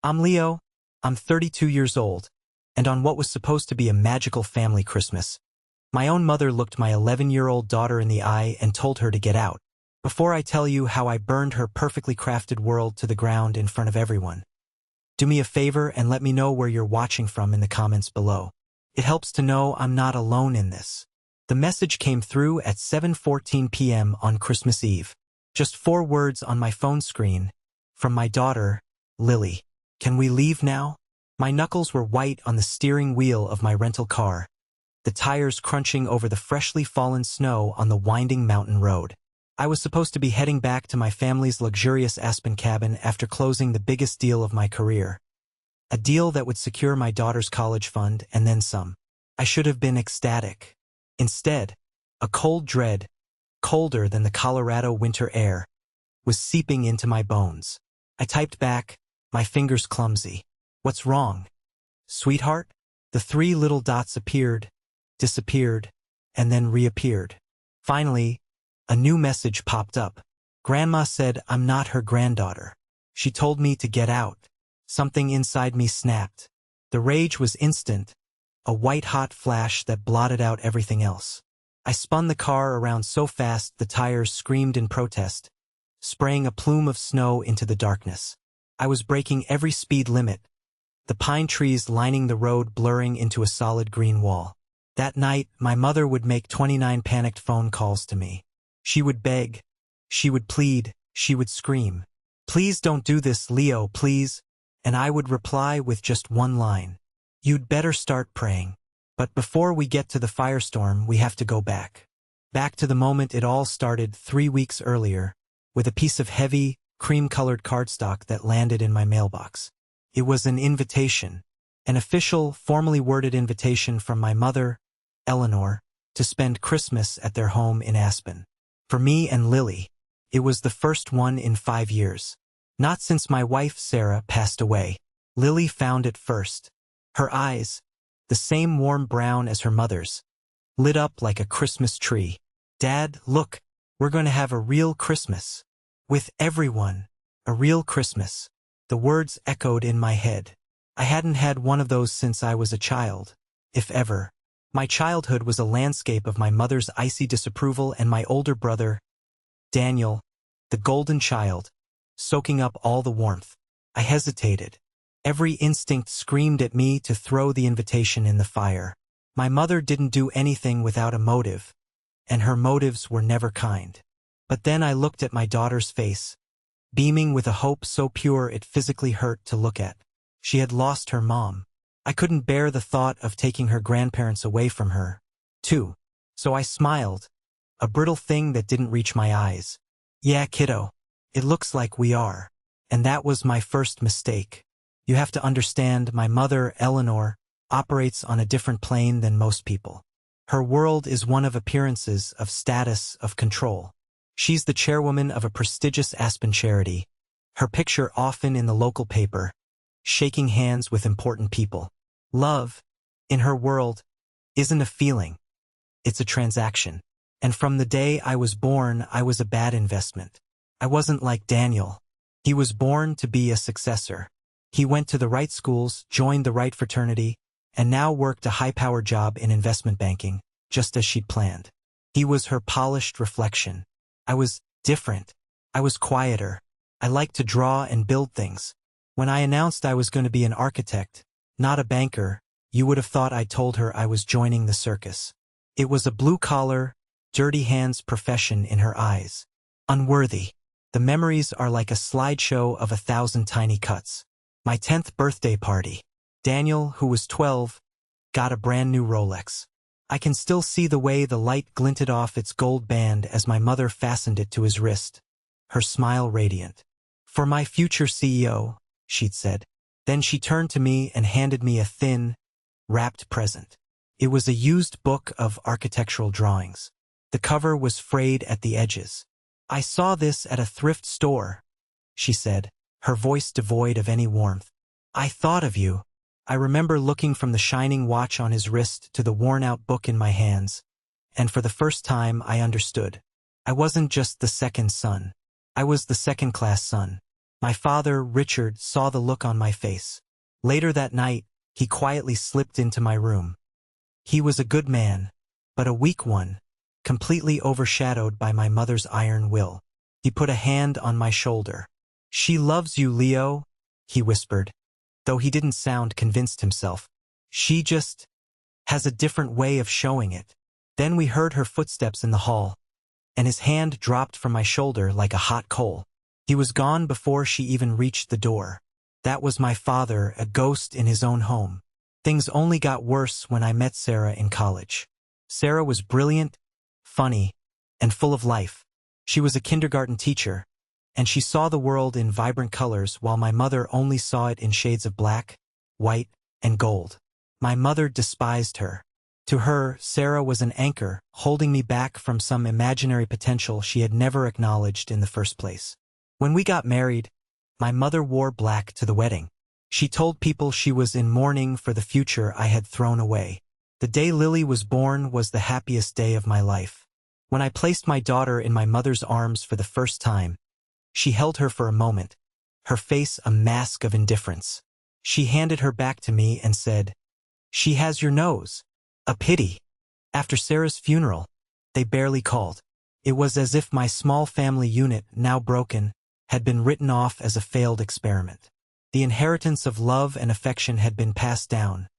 I'm Leo, I'm 32 years old, and on what was supposed to be a magical family Christmas, my own mother looked my 11-year-old daughter in the eye and told her to get out. Before I tell you how I burned her perfectly crafted world to the ground in front of everyone, do me a favor and let me know where you're watching from in the comments below. It helps to know I'm not alone in this. The message came through at 7:14 p.m. on Christmas Eve. Just 4 words on my phone screen, from my daughter, Lily. Can we leave now? My knuckles were white on the steering wheel of my rental car, the tires crunching over the freshly fallen snow on the winding mountain road. I was supposed to be heading back to my family's luxurious Aspen cabin after closing the biggest deal of my career. A deal that would secure my daughter's college fund and then some. I should have been ecstatic. Instead, a cold dread, colder than the Colorado winter air, was seeping into my bones. I typed back, my fingers clumsy. What's wrong? Sweetheart? The 3 little dots appeared, disappeared, and then reappeared. Finally, a new message popped up. Grandma said I'm not her granddaughter. She told me to get out. Something inside me snapped. The rage was instant, a white-hot flash that blotted out everything else. I spun the car around so fast the tires screamed in protest, spraying a plume of snow into the darkness. I was breaking every speed limit, the pine trees lining the road blurring into a solid green wall. That night, my mother would make 29 panicked phone calls to me. She would beg, she would plead, she would scream, "Please don't do this, Leo, please," and I would reply with just one line, "You'd better start praying." But before we get to the firestorm, we have to go back. Back to the moment it all started 3 weeks earlier, with a piece of heavy, cream-colored cardstock that landed in my mailbox. It was an invitation, an official, formally worded invitation from my mother, Eleanor, to spend Christmas at their home in Aspen. For me and Lily, it was the first one in 5 years. Not since my wife, Sarah, passed away. Lily found it first. Her eyes, the same warm brown as her mother's, lit up like a Christmas tree. "Dad, look, we're going to have a real Christmas. With everyone, a real Christmas." The words echoed in my head. I hadn't had one of those since I was a child, if ever. My childhood was a landscape of my mother's icy disapproval and my older brother, Daniel, the golden child, soaking up all the warmth. I hesitated. Every instinct screamed at me to throw the invitation in the fire. My mother didn't do anything without a motive, and her motives were never kind. But then I looked at my daughter's face, beaming with a hope so pure it physically hurt to look at. She had lost her mom. I couldn't bear the thought of taking her grandparents away from her, too. So I smiled, a brittle thing that didn't reach my eyes. "Yeah, kiddo, it looks like we are." And that was my first mistake. You have to understand, my mother, Eleanor, operates on a different plane than most people. Her world is one of appearances, of status, of control. She's the chairwoman of a prestigious Aspen charity, her picture often in the local paper, shaking hands with important people. Love, in her world, isn't a feeling. It's a transaction. And from the day I was born, I was a bad investment. I wasn't like Daniel. He was born to be a successor. He went to the right schools, joined the right fraternity, and now worked a high-powered job in investment banking, just as she'd planned. He was her polished reflection. I was different. I was quieter. I liked to draw and build things. When I announced I was going to be an architect, not a banker, you would have thought I told her I was joining the circus. It was a blue-collar, dirty-hands profession in her eyes. Unworthy. The memories are like a slideshow of 1,000 tiny cuts. My 10th birthday party. Daniel, who was 12, got a brand new Rolex. I can still see the way the light glinted off its gold band as my mother fastened it to his wrist, her smile radiant. "For my future CEO," she'd said. Then she turned to me and handed me a thin, wrapped present. It was a used book of architectural drawings. The cover was frayed at the edges. "I saw this at a thrift store," she said, her voice devoid of any warmth. "I thought of you." I remember looking from the shining watch on his wrist to the worn-out book in my hands, and for the first time I understood. I wasn't just the second son. I was the second-class son. My father, Richard, saw the look on my face. Later that night, he quietly slipped into my room. He was a good man, but a weak one, completely overshadowed by my mother's iron will. He put a hand on my shoulder. "She loves you, Leo," he whispered, though he didn't sound convinced himself. "She just has a different way of showing it." Then we heard her footsteps in the hall, and his hand dropped from my shoulder like a hot coal. He was gone before she even reached the door. That was my father, a ghost in his own home. Things only got worse when I met Sarah in college. Sarah was brilliant, funny, and full of life. She was a kindergarten teacher, and she saw the world in vibrant colors while my mother only saw it in shades of black, white, and gold. My mother despised her. To her, Sarah was an anchor, holding me back from some imaginary potential she had never acknowledged in the first place. When we got married, my mother wore black to the wedding. She told people she was in mourning for the future I had thrown away. The day Lily was born was the happiest day of my life. When I placed my daughter in my mother's arms for the first time, she held her for a moment, her face a mask of indifference. She handed her back to me and said, "She has your nose." A pity. After Sarah's funeral, they barely called. It was as if my small family unit, now broken, had been written off as a failed experiment. The inheritance of love and affection had been passed down,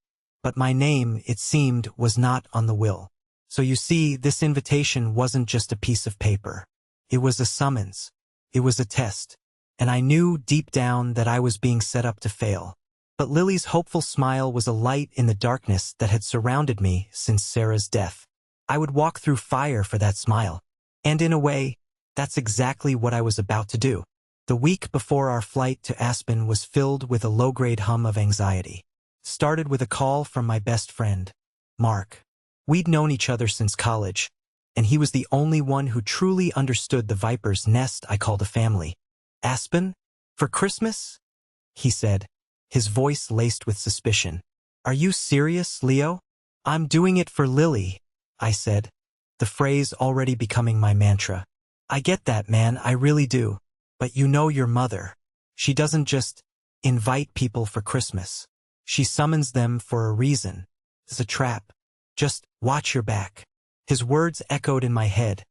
but my name, it seemed, was not on the will. So you see, this invitation wasn't just a piece of paper. It was a summons. It was a test. And I knew deep down that I was being set up to fail. But Lily's hopeful smile was a light in the darkness that had surrounded me since Sarah's death. I would walk through fire for that smile. And in a way, that's exactly what I was about to do. The week before our flight to Aspen was filled with a low-grade hum of anxiety. Started with a call from my best friend, Mark. We'd known each other since college, and he was the only one who truly understood the viper's nest I called a family. "Aspen? For Christmas?" he said, his voice laced with suspicion. "Are you serious, Leo?" "I'm doing it for Lily," I said, the phrase already becoming my mantra. "I get that, man, I really do. But you know your mother. She doesn't just invite people for Christmas. She summons them for a reason. It's a trap. Just watch your back." His words echoed in my head,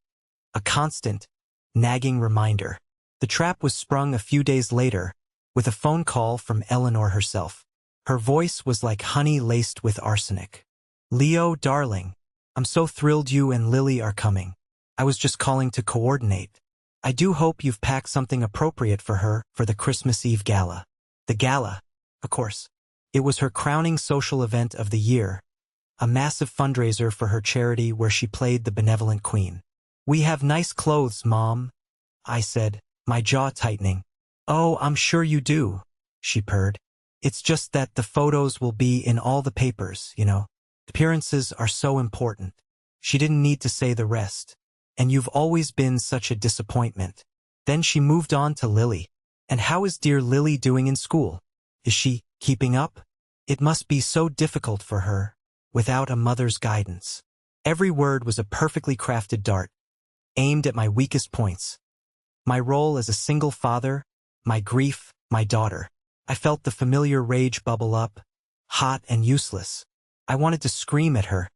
a constant, nagging reminder. The trap was sprung a few days later, with a phone call from Eleanor herself. Her voice was like honey laced with arsenic. "Leo, darling, I'm so thrilled you and Lily are coming. I was just calling to coordinate. I do hope you've packed something appropriate for her for the Christmas Eve gala." The gala, of course. It was her crowning social event of the year, a massive fundraiser for her charity where she played the benevolent queen. "We have nice clothes, Mom," I said, my jaw tightening. "Oh, I'm sure you do," she purred. "It's just that the photos will be in all the papers, you know. Appearances are so important." She didn't need to say the rest. "And you've always been such a disappointment." Then she moved on to Lily. "And how is dear Lily doing in school? Is she keeping up? It must be so difficult for her, without a mother's guidance." Every word was a perfectly crafted dart, aimed at my weakest points. My role as a single father, my grief, my daughter. I felt the familiar rage bubble up, hot and useless. I wanted to scream at her,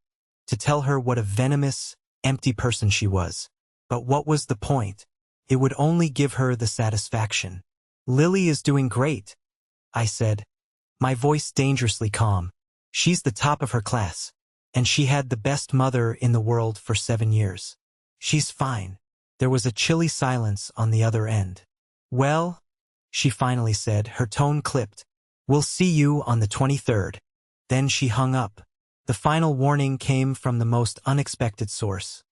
to tell her what a venomous, empty person she was. But what was the point? It would only give her the satisfaction. "Lily is doing great," I said, my voice dangerously calm. "She's the top of her class, and she had the best mother in the world for 7 years. She's fine." There was a chilly silence on the other end. "Well," she finally said, her tone clipped, "we'll see you on the 23rd. Then she hung up. The final warning came from the most unexpected source.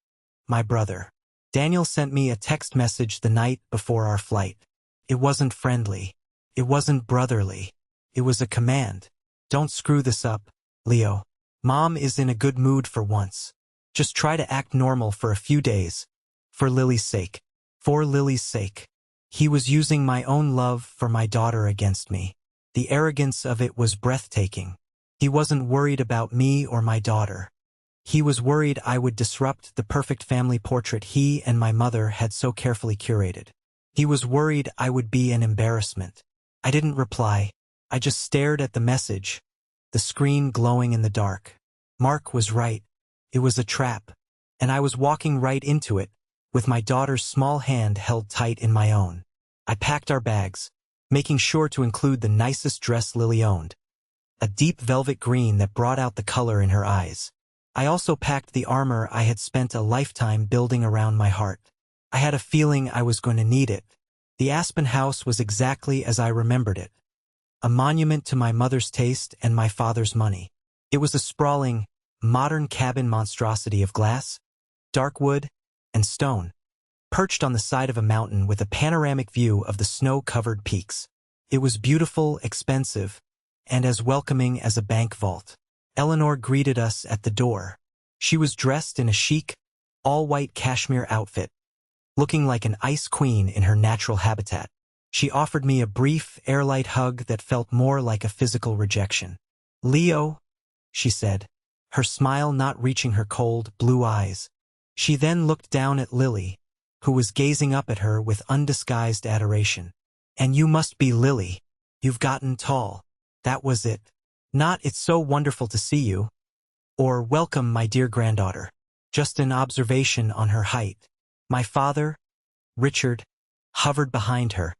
My brother. Daniel sent me a text message the night before our flight. It wasn't friendly. It wasn't brotherly. It was a command. "Don't screw this up, Leo. Mom is in a good mood for once. Just try to act normal for a few days. For Lily's sake." For Lily's sake. He was using my own love for my daughter against me. The arrogance of it was breathtaking. He wasn't worried about me or my daughter. He was worried I would disrupt the perfect family portrait he and my mother had so carefully curated. He was worried I would be an embarrassment. I didn't reply. I just stared at the message, the screen glowing in the dark. Mark was right. It was a trap, and I was walking right into it, with my daughter's small hand held tight in my own. I packed our bags, making sure to include the nicest dress Lily owned, a deep velvet green that brought out the color in her eyes. I also packed the armor I had spent a lifetime building around my heart. I had a feeling I was going to need it. The Aspen house was exactly as I remembered it, a monument to my mother's taste and my father's money. It was a sprawling, modern cabin monstrosity of glass, dark wood, and stone, perched on the side of a mountain with a panoramic view of the snow-covered peaks. It was beautiful, expensive, and as welcoming as a bank vault. Eleanor greeted us at the door. She was dressed in a chic, all-white cashmere outfit, looking like an ice queen in her natural habitat. She offered me a brief, airlight hug that felt more like a physical rejection. "Leo," she said, her smile not reaching her cold, blue eyes. She then looked down at Lily, who was gazing up at her with undisguised adoration. "And you must be Lily. You've gotten tall." That was it. Not "it's so wonderful to see you," or "welcome, my dear granddaughter." Just an observation on her height. My father, Richard, hovered behind her,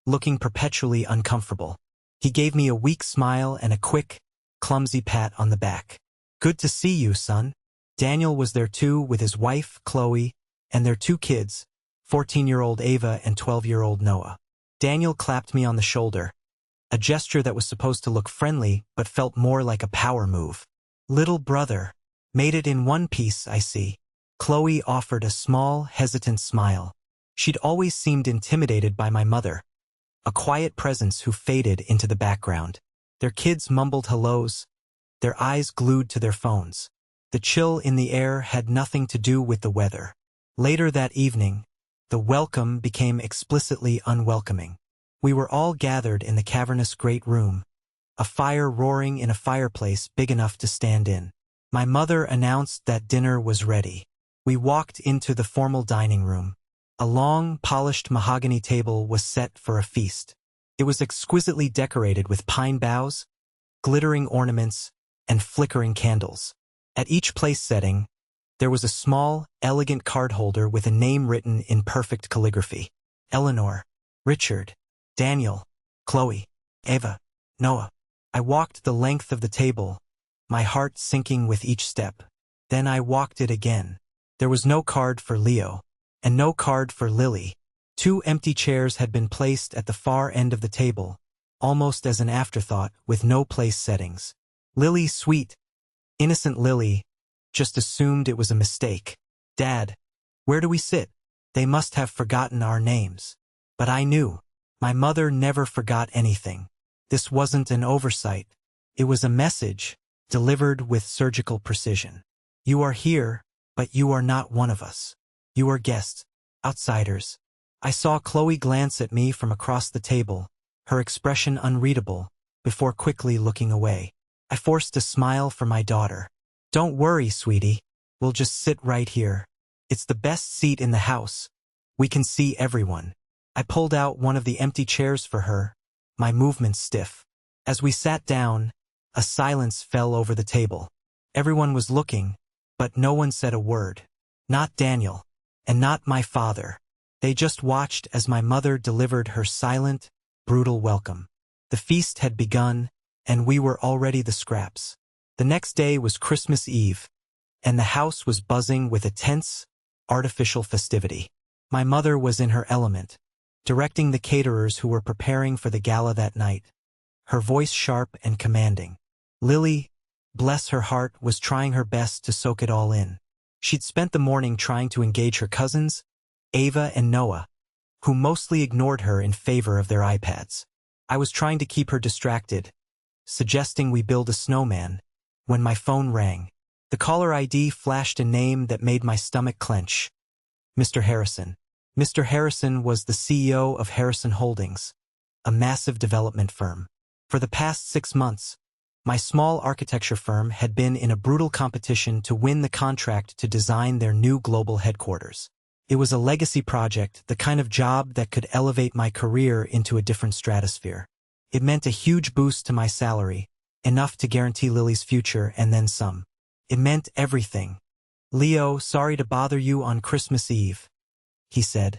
looking perpetually uncomfortable. He gave me a weak smile and a quick, clumsy pat on the back. "Good to see you, son." Daniel was there too, with his wife, Chloe, and their two kids, 14-year-old Ava and 12-year-old Noah. Daniel clapped me on the shoulder, a gesture that was supposed to look friendly but felt more like a power move. "Little brother. Made it in one piece, I see." Chloe offered a small, hesitant smile. She'd always seemed intimidated by my mother, a quiet presence who faded into the background. Their kids mumbled hellos, their eyes glued to their phones. The chill in the air had nothing to do with the weather. Later that evening, the welcome became explicitly unwelcoming. We were all gathered in the cavernous great room, a fire roaring in a fireplace big enough to stand in. My mother announced that dinner was ready. We walked into the formal dining room. A long, polished mahogany table was set for a feast. It was exquisitely decorated with pine boughs, glittering ornaments, and flickering candles. At each place setting, there was a small, elegant card holder with a name written in perfect calligraphy. Eleanor, Richard, Daniel, Chloe, Ava, Noah. I walked the length of the table, my heart sinking with each step. Then I walked it again. There was no card for Leo, and no card for Lily. 2 empty chairs had been placed at the far end of the table, almost as an afterthought, with no place settings. Lily, sweet, innocent Lily, just assumed it was a mistake. "Dad, where do we sit? They must have forgotten our names." But I knew. My mother never forgot anything. This wasn't an oversight. It was a message, delivered with surgical precision. "You are here, but you are not one of us. You are guests, outsiders." I saw Chloe glance at me from across the table, her expression unreadable, before quickly looking away. I forced a smile for my daughter. "Don't worry, sweetie. We'll just sit right here. It's the best seat in the house. We can see everyone." I pulled out one of the empty chairs for her, my movements stiff. As we sat down, a silence fell over the table. Everyone was looking, but no one said a word. Not Daniel, and not my father. They just watched as my mother delivered her silent, brutal welcome. The feast had begun, and we were already the scraps. The next day was Christmas Eve, and the house was buzzing with a tense, artificial festivity. My mother was in her element, directing the caterers who were preparing for the gala that night, her voice sharp and commanding. Lily, bless her heart, was trying her best to soak it all in. She'd spent the morning trying to engage her cousins, Ava and Noah, who mostly ignored her in favor of their iPads. I was trying to keep her distracted, suggesting we build a snowman, when my phone rang. The caller ID flashed a name that made my stomach clench. Mr. Harrison. Mr. Harrison was the CEO of Harrison Holdings, a massive development firm. For the past 6 months, my small architecture firm had been in a brutal competition to win the contract to design their new global headquarters. It was a legacy project, the kind of job that could elevate my career into a different stratosphere. It meant a huge boost to my salary, enough to guarantee Lily's future and then some. It meant everything. "Leo, sorry to bother you on Christmas Eve," he said,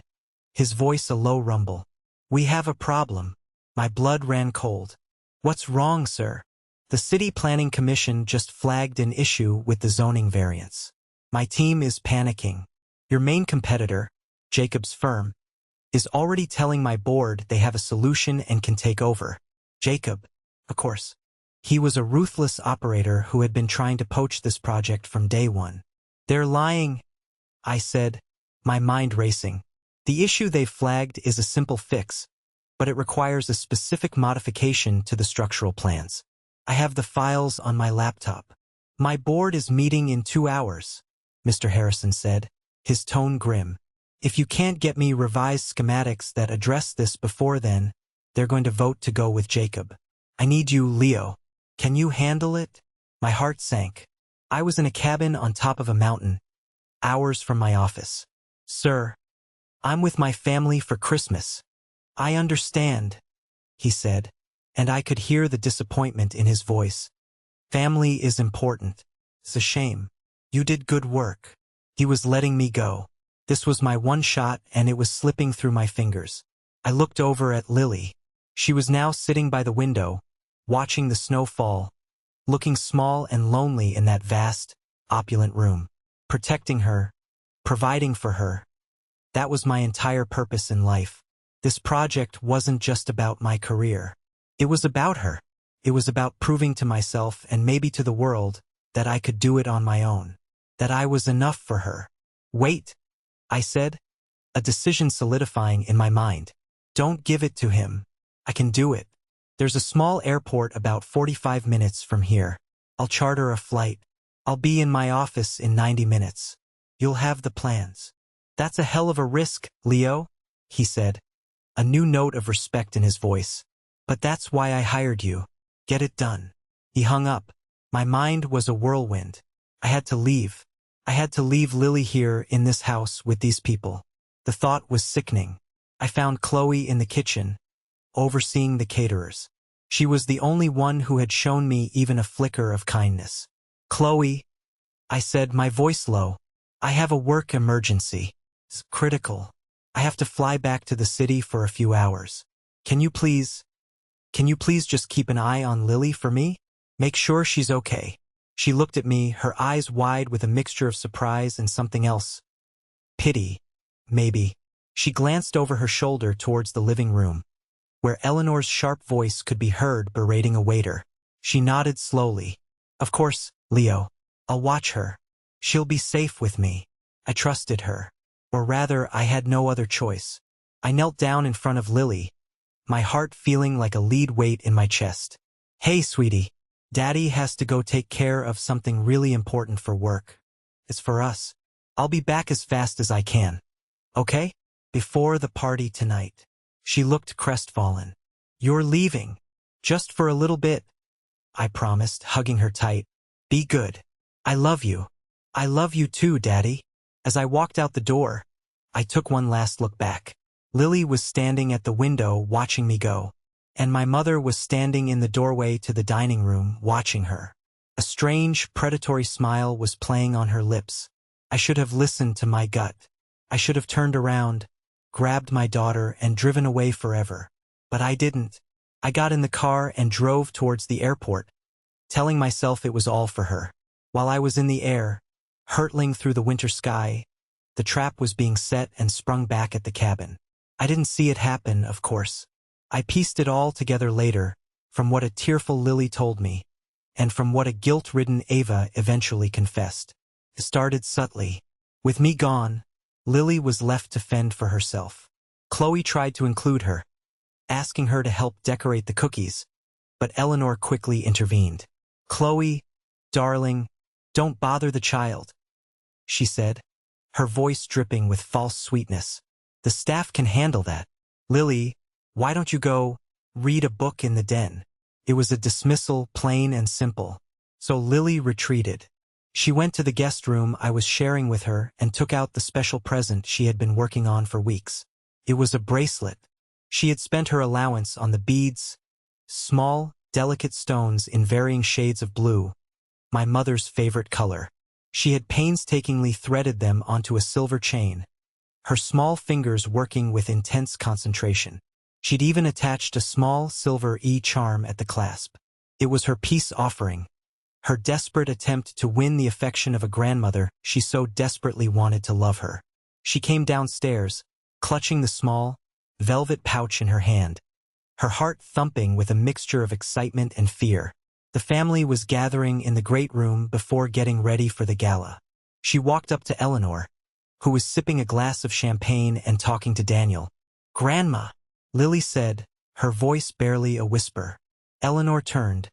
his voice a low rumble. "We have a problem." My blood ran cold. "What's wrong, sir?" "The City Planning Commission just flagged an issue with the zoning variance. My team is panicking. Your main competitor, Jacob's firm, is already telling my board they have a solution and can take over." Jacob, of course. He was a ruthless operator who had been trying to poach this project from day one. "They're lying," I said, my mind racing. "The issue they've flagged is a simple fix, but it requires a specific modification to the structural plans. I have the files on my laptop." "My board is meeting in 2 hours," Mr. Harrison said, his tone grim. "If you can't get me revised schematics that address this before then, they're going to vote to go with Jacob. I need you, Leo. Can you handle it?" My heart sank. I was in a cabin on top of a mountain, hours from my office. "Sir, I'm with my family for Christmas." "I understand," he said, and I could hear the disappointment in his voice. "Family is important. It's a shame. You did good work." He was letting me go. This was my one shot, and it was slipping through my fingers. I looked over at Lily. She was now sitting by the window, watching the snow fall, looking small and lonely in that vast, opulent room. Protecting her, providing for her. That was my entire purpose in life. This project wasn't just about my career. It was about her. It was about proving to myself and maybe to the world that I could do it on my own. That I was enough for her. "Wait," I said, a decision solidifying in my mind. "Don't give it to him. I can do it. There's a small airport about 45 minutes from here. I'll charter a flight. I'll be in my office in 90 minutes. You'll have the plans." "That's a hell of a risk, Leo," he said, a new note of respect in his voice. "But that's why I hired you. Get it done." He hung up. My mind was a whirlwind. I had to leave. I had to leave Lily here in this house with these people. The thought was sickening. I found Chloe in the kitchen, overseeing the caterers. She was the only one who had shown me even a flicker of kindness. "Chloe," I said, my voice low, "I have a work emergency. It's critical. I have to fly back to the city for a few hours. Can you please just keep an eye on Lily for me? Make sure she's okay." She looked at me, her eyes wide with a mixture of surprise and something else. Pity, maybe. She glanced over her shoulder towards the living room, where Eleanor's sharp voice could be heard berating a waiter. She nodded slowly. "Of course, Leo. I'll watch her. She'll be safe with me." I trusted her. Or rather, I had no other choice. I knelt down in front of Lily, my heart feeling like a lead weight in my chest. "Hey, sweetie. Daddy has to go take care of something really important for work. It's for us. I'll be back as fast as I can. Okay? Before the party tonight." She looked crestfallen. "You're leaving. Just for a little bit," I promised, hugging her tight. "Be good. I love you. I love you too, Daddy." As I walked out the door, I took one last look back. Lily was standing at the window watching me go, and my mother was standing in the doorway to the dining room watching her. A strange, predatory smile was playing on her lips. I should have listened to my gut. I should have turned around, grabbed my daughter, and driven away forever. But I didn't. I got in the car and drove towards the airport, telling myself it was all for her. While I was in the air, hurtling through the winter sky, the trap was being set and sprung back at the cabin. I didn't see it happen, of course. I pieced it all together later, from what a tearful Lily told me, and from what a guilt-ridden Ava eventually confessed. It started subtly. With me gone, Lily was left to fend for herself. Chloe tried to include her, asking her to help decorate the cookies, but Eleanor quickly intervened. "Chloe, darling, don't bother the child," she said, her voice dripping with false sweetness. "The staff can handle that. Lily, why don't you go read a book in the den?" It was a dismissal, plain and simple. So Lily retreated. She went to the guest room I was sharing with her and took out the special present she had been working on for weeks. It was a bracelet. She had spent her allowance on the beads, small, delicate stones in varying shades of blue, my mother's favorite color. She had painstakingly threaded them onto a silver chain, her small fingers working with intense concentration. She'd even attached a small silver E-charm at the clasp. It was her peace offering, her desperate attempt to win the affection of a grandmother she so desperately wanted to love her. She came downstairs, clutching the small, velvet pouch in her hand, her heart thumping with a mixture of excitement and fear. The family was gathering in the great room before getting ready for the gala. She walked up to Eleanor, who was sipping a glass of champagne and talking to Daniel. "Grandma," Lily said, her voice barely a whisper. Eleanor turned,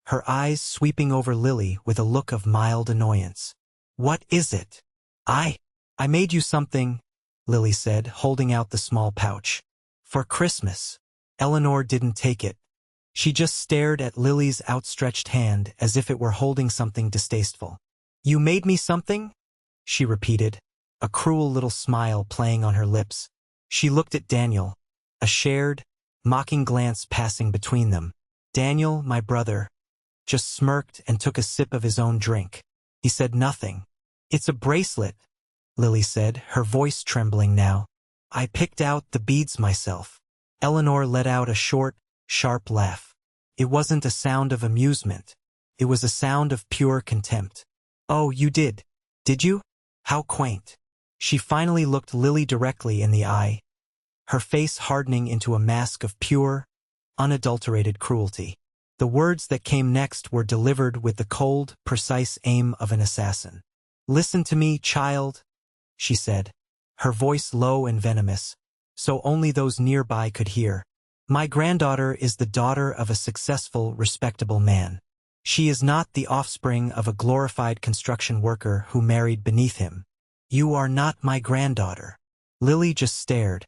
her eyes sweeping over Lily with a look of mild annoyance. "What is it?" I made you something," Lily said, holding out the small pouch. "For Christmas." Eleanor didn't take it. She just stared at Lily's outstretched hand as if it were holding something distasteful. "You made me something?" she repeated, a cruel little smile playing on her lips. She looked at Daniel, a shared, mocking glance passing between them. Daniel, my brother, just smirked and took a sip of his own drink. He said nothing. "It's a bracelet," Lily said, her voice trembling now. "I picked out the beads myself." Eleanor let out a short, sharp laugh. It wasn't a sound of amusement. It was a sound of pure contempt. "Oh, you did you? How quaint." She finally looked Lily directly in the eye, her face hardening into a mask of pure, unadulterated cruelty. The words that came next were delivered with the cold, precise aim of an assassin. "Listen to me, child," she said, her voice low and venomous, so only those nearby could hear. "My granddaughter is the daughter of a successful, respectable man. She is not the offspring of a glorified construction worker who married beneath him. You are not my granddaughter." Lily just stared,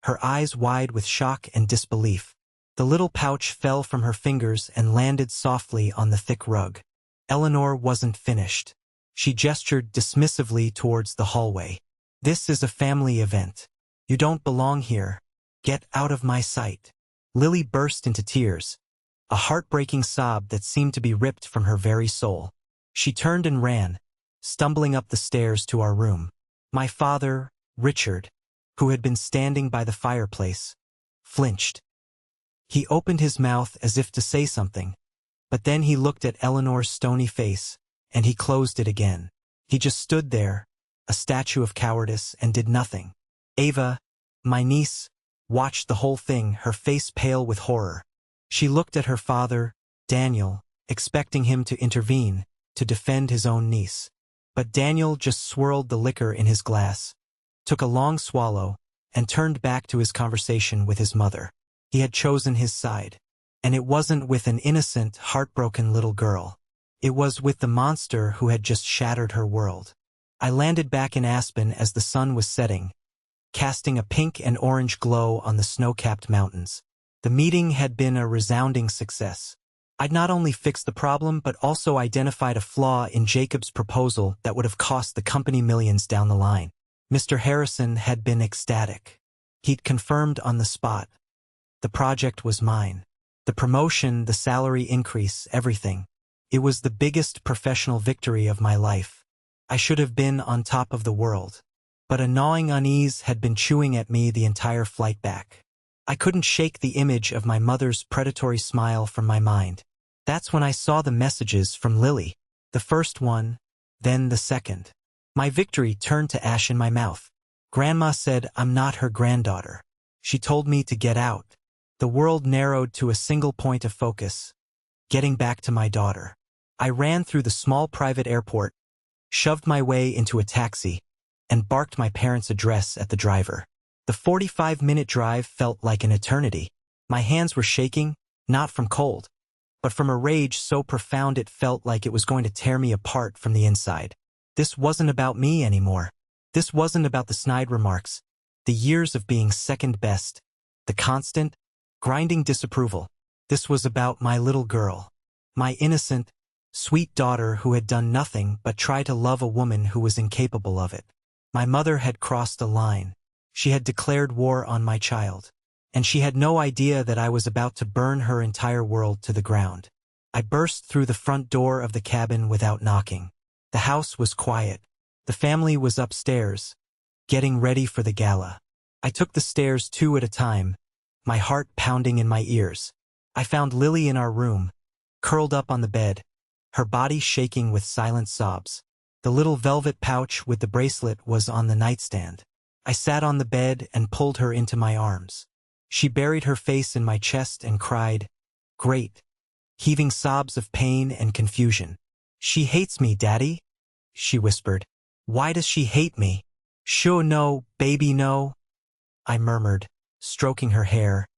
her eyes wide with shock and disbelief. The little pouch fell from her fingers and landed softly on the thick rug. Eleanor wasn't finished. She gestured dismissively towards the hallway. "This is a family event. You don't belong here. Get out of my sight." Lily burst into tears, a heartbreaking sob that seemed to be ripped from her very soul. She turned and ran, stumbling up the stairs to our room. My father, Richard, who had been standing by the fireplace, flinched. He opened his mouth as if to say something, but then he looked at Eleanor's stony face, and he closed it again. He just stood there, a statue of cowardice, and did nothing. Ava, my niece, watched the whole thing, her face pale with horror. She looked at her father, Daniel, expecting him to intervene, to defend his own niece. But Daniel just swirled the liquor in his glass, took a long swallow, and turned back to his conversation with his mother. He had chosen his side. And it wasn't with an innocent, heartbroken little girl. It was with the monster who had just shattered her world. I landed back in Aspen as the sun was setting, casting a pink and orange glow on the snow-capped mountains. The meeting had been a resounding success. I'd not only fixed the problem but also identified a flaw in Jacob's proposal that would have cost the company millions down the line. Mr. Harrison had been ecstatic. He'd confirmed on the spot. The project was mine. The promotion, the salary increase, everything. It was the biggest professional victory of my life. I should have been on top of the world. But a gnawing unease had been chewing at me the entire flight back. I couldn't shake the image of my mother's predatory smile from my mind. That's when I saw the messages from Lily. The first one, then the second. My victory turned to ash in my mouth. Grandma said I'm not her granddaughter. She told me to get out. The world narrowed to a single point of focus. Getting back to my daughter. I ran through the small private airport, shoved my way into a taxi, and barked my parents' address at the driver. The 45-minute drive felt like an eternity. My hands were shaking, not from cold, but from a rage so profound it felt like it was going to tear me apart from the inside. This wasn't about me anymore. This wasn't about the snide remarks, the years of being second best, the constant, grinding disapproval. This was about my little girl. My innocent, sweet daughter who had done nothing but try to love a woman who was incapable of it. My mother had crossed a line. She had declared war on my child. And she had no idea that I was about to burn her entire world to the ground. I burst through the front door of the cabin without knocking. The house was quiet. The family was upstairs, getting ready for the gala. I took the stairs 2 at a time, my heart pounding in my ears. I found Lily in our room, curled up on the bed, her body shaking with silent sobs. The little velvet pouch with the bracelet was on the nightstand. I sat on the bed and pulled her into my arms. She buried her face in my chest and cried, "Great," heaving sobs of pain and confusion. "She hates me, Daddy," she whispered. "Why does she hate me?" "Sure no, baby no," I murmured, stroking her hair,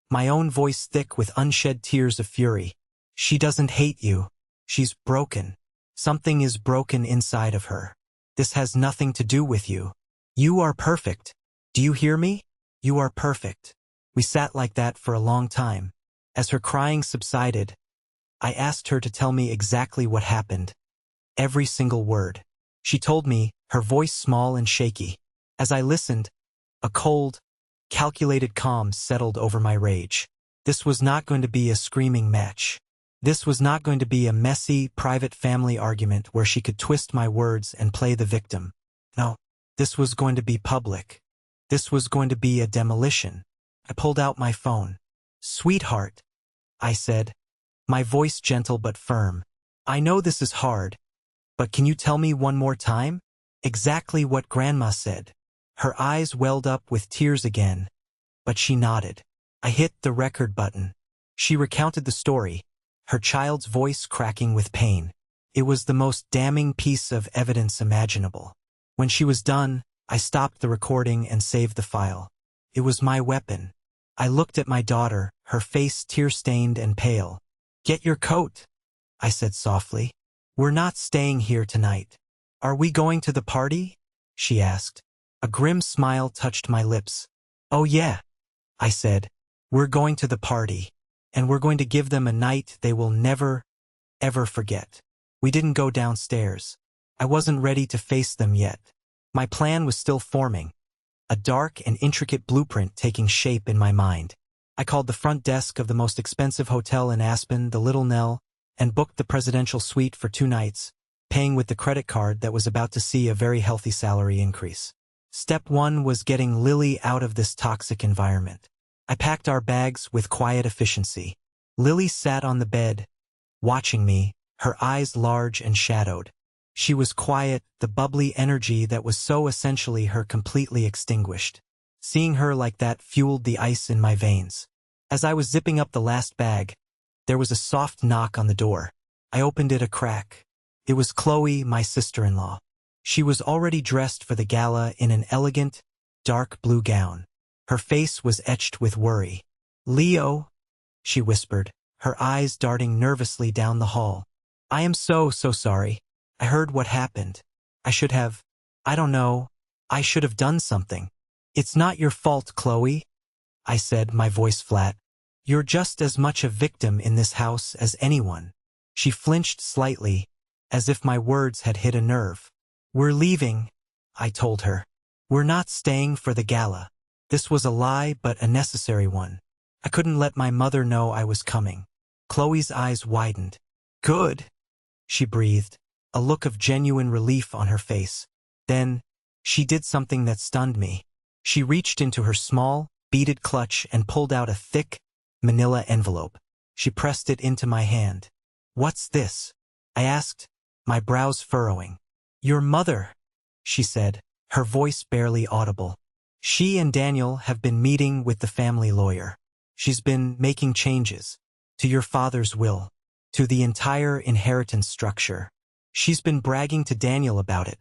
my own voice thick with unshed tears of fury. "She doesn't hate you. She's broken. Something is broken inside of her. This has nothing to do with you. You are perfect. Do you hear me? You are perfect." We sat like that for a long time. As her crying subsided, I asked her to tell me exactly what happened. Every single word. She told me, her voice small and shaky. As I listened, a cold, calculated calm settled over my rage. This was not going to be a screaming match. This was not going to be a messy, private family argument where she could twist my words and play the victim. No, this was going to be public. This was going to be a demolition. I pulled out my phone. "Sweetheart," I said, my voice gentle but firm. "I know this is hard, but can you tell me one more time? Exactly what Grandma said." Her eyes welled up with tears again, but she nodded. I hit the record button. She recounted the story, her child's voice cracking with pain. It was the most damning piece of evidence imaginable. When she was done, I stopped the recording and saved the file. It was my weapon. I looked at my daughter, her face tear-stained and pale. "Get your coat," I said softly. "We're not staying here tonight." "Are we going to the party?" she asked. A grim smile touched my lips. "Oh yeah," I said. "We're going to the party. And we're going to give them a night they will never, ever forget." We didn't go downstairs. I wasn't ready to face them yet. My plan was still forming, a dark and intricate blueprint taking shape in my mind. I called the front desk of the most expensive hotel in Aspen, the Little Nell, and booked the presidential suite for 2 nights, paying with the credit card that was about to see a very healthy salary increase. Step 1 was getting Lily out of this toxic environment. I packed our bags with quiet efficiency. Lily sat on the bed, watching me, her eyes large and shadowed. She was quiet, the bubbly energy that was so essentially her completely extinguished. Seeing her like that fueled the ice in my veins. As I was zipping up the last bag, there was a soft knock on the door. I opened it a crack. It was Chloe, my sister-in-law. She was already dressed for the gala in an elegant, dark blue gown. Her face was etched with worry. "Leo," she whispered, her eyes darting nervously down the hall. "I am so sorry. I heard what happened. I don't know, I should have done something." "It's not your fault, Chloe," I said, my voice flat. "You're just as much a victim in this house as anyone." She flinched slightly, as if my words had hit a nerve. "We're leaving," I told her. "We're not staying for the gala." This was a lie, but a necessary one. I couldn't let my mother know I was coming. Chloe's eyes widened. "Good," she breathed, a look of genuine relief on her face. Then, she did something that stunned me. She reached into her small, beaded clutch and pulled out a thick, manila envelope. She pressed it into my hand. "What's this?" I asked, my brows furrowing. "Your mother," she said, her voice barely audible. "She and Daniel have been meeting with the family lawyer. She's been making changes to your father's will, to the entire inheritance structure. She's been bragging to Daniel about it,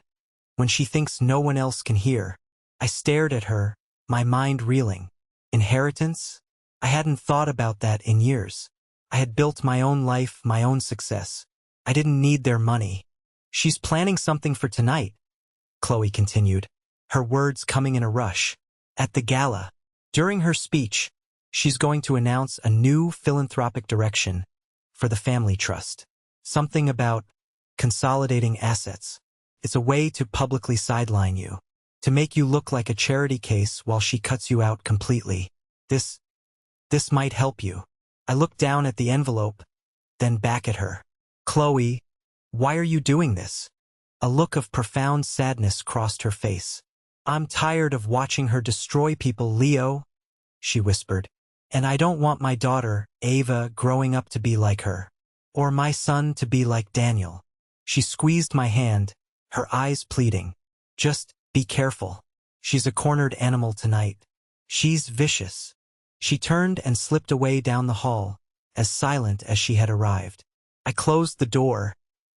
when she thinks no one else can hear." I stared at her, my mind reeling. Inheritance? I hadn't thought about that in years. I had built my own life, my own success. I didn't need their money. "She's planning something for tonight," Chloe continued, her words coming in a rush. "At the gala. During her speech, she's going to announce a new philanthropic direction for the family trust. Something about consolidating assets. It's a way to publicly sideline you, to make you look like a charity case while she cuts you out completely. This might help you. I looked down at the envelope, then back at her. Chloe, why are you doing this? A look of profound sadness crossed her face. I'm tired of watching her destroy people, Leo, she whispered. And I don't want my daughter, Ava, growing up to be like her. Or my son to be like Daniel. She squeezed my hand, her eyes pleading. Just be careful. She's a cornered animal tonight. She's vicious. She turned and slipped away down the hall, as silent as she had arrived. I closed the door,